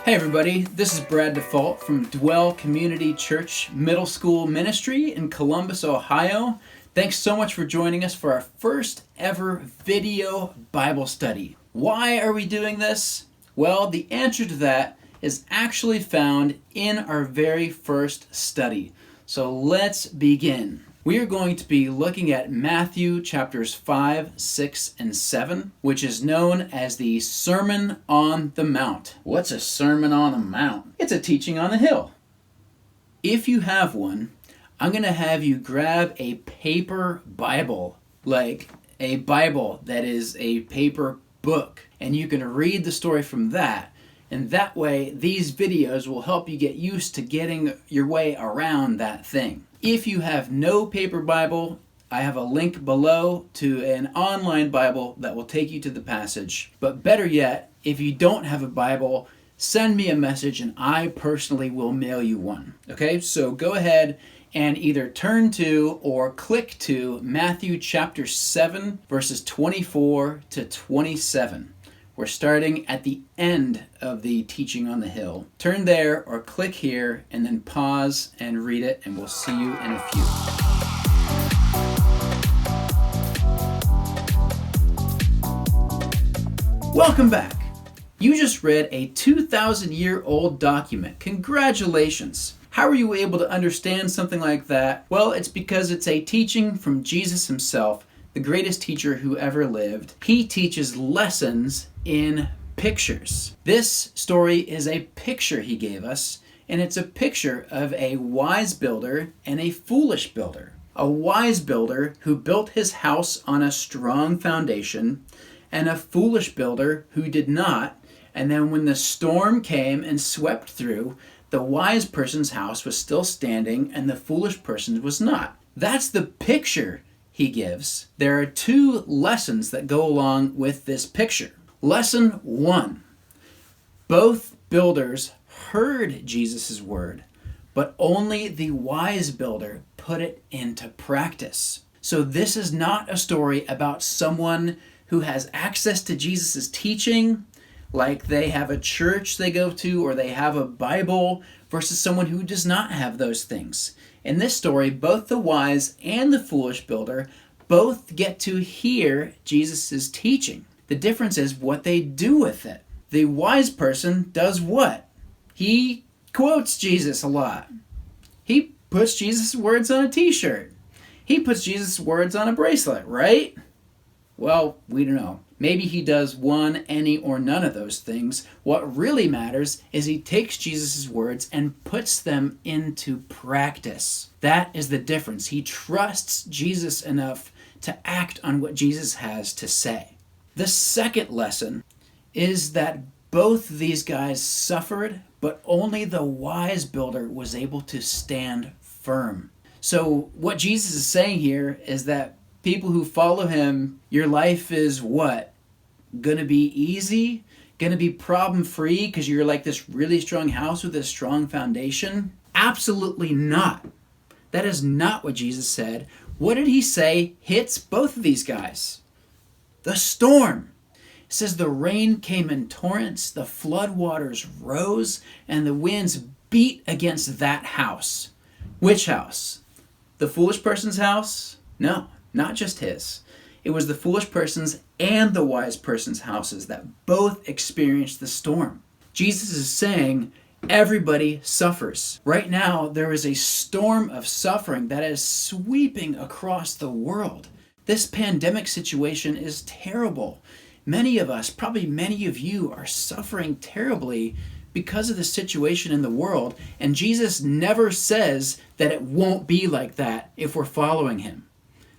Hey everybody, this is Brad DuFault from Dwell Community Church Middle School Ministry in Columbus, Ohio. Thanks so much for joining us for our first ever video Bible study. Why are we doing this? Well, the answer to that is actually found in our very first study. So let's begin. We are going to be looking at Matthew chapters 5, 6, and 7, which is known as the Sermon on the Mount. What's a Sermon on the Mount? It's a teaching on the hill. If you have one, I'm going to have you grab a paper Bible, like a Bible that is a paper book, and you can read the story from that. And that way, these videos will help you get used to getting your way around that thing. If you have no paper Bible, I have a link below to an online Bible that will take you to the passage. But better yet, if you don't have a Bible, send me a message and I personally will mail you one. Okay, so go ahead and either turn to or click to Matthew chapter 7, verses 24 to 27. We're starting at the end of the teaching on the hill. Turn there or click here and then pause and read it, and we'll see you in a few. Welcome back. You just read a 2,000-year-old document. Congratulations. How were you able to understand something like that? Well, it's because it's a teaching from Jesus himself, the greatest teacher who ever lived. He teaches lessons in pictures. This story is a picture he gave us, and it's a picture of a wise builder and a foolish builder. A wise builder who built his house on a strong foundation, and a foolish builder who did not, and then when the storm came and swept through, the wise person's house was still standing and the foolish person's was not. That's the picture he gives. There are two lessons that go along with this picture. Lesson 1. Both builders heard Jesus' word, but only the wise builder put it into practice. So this is not a story about someone who has access to Jesus' teaching, like they have a church they go to or they have a Bible, versus someone who does not have those things. In this story, both the wise and the foolish builder both get to hear Jesus' teaching. The difference is what they do with it. The wise person does what? He quotes Jesus a lot. He puts Jesus' words on a t-shirt. He puts Jesus' words on a bracelet, right? Well, we don't know. Maybe he does one, any, or none of those things. What really matters is he takes Jesus' words and puts them into practice. That is the difference. He trusts Jesus enough to act on what Jesus has to say. The second lesson is that both these guys suffered, but only the wise builder was able to stand firm. So what Jesus is saying here is that people who follow him, your life is what? Gonna be easy? Gonna be problem-free because you're like this really strong house with a strong foundation? Absolutely not. That is not what Jesus said. What did he say hits both of these guys? The storm. It says the rain came in torrents, the flood waters rose, and the winds beat against that house. Which house? The foolish person's house? No, not just his. It was the foolish person's and the wise person's houses that both experienced the storm. Jesus is saying everybody suffers. Right now, there is a storm of suffering that is sweeping across the world. This pandemic situation is terrible. Many of us, probably many of you, are suffering terribly because of the situation in the world, and Jesus never says that it won't be like that if we're following him.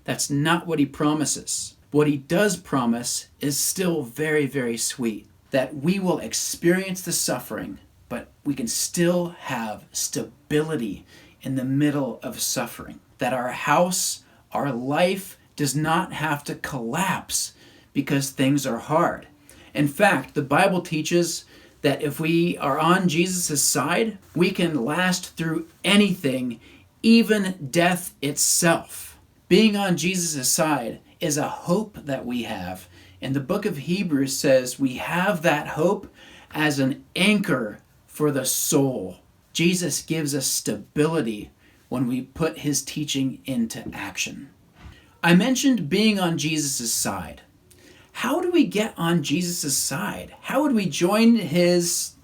That's not what he promises. What he does promise is still very, very sweet, that we will experience the suffering, but we can still have stability in the middle of suffering, that our house, our life does not have to collapse because things are hard. In fact, the Bible teaches that if we are on Jesus' side, we can last through anything, even death itself. Being on Jesus' side is a hope that we have. And the book of Hebrews says we have that hope as an anchor for the soul. Jesus gives us stability when we put his teaching into action. I mentioned being on Jesus' side. How do we get on Jesus' side? How would we join his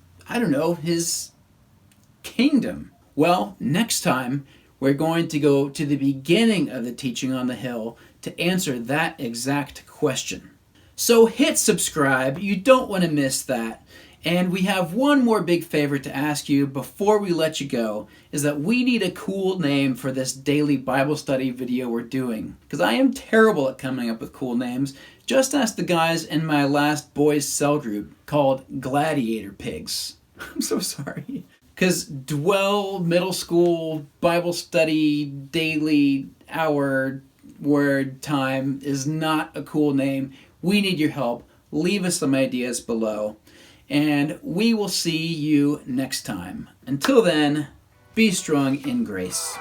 kingdom? Well, next time we're going to go to the beginning of the teaching on the hill to answer that exact question. So hit subscribe. You don't want to miss that. And we have one more big favor to ask you before we let you go, is that we need a cool name for this daily Bible study video we're doing. Because I am terrible at coming up with cool names. Just ask the guys in my last boys cell group called Gladiator Pigs. I'm so sorry. Because Dwell Middle School Bible Study Daily Hour Word Time is not a cool name. We need your help. Leave us some ideas below. And we will see you next time. Until then, be strong in grace.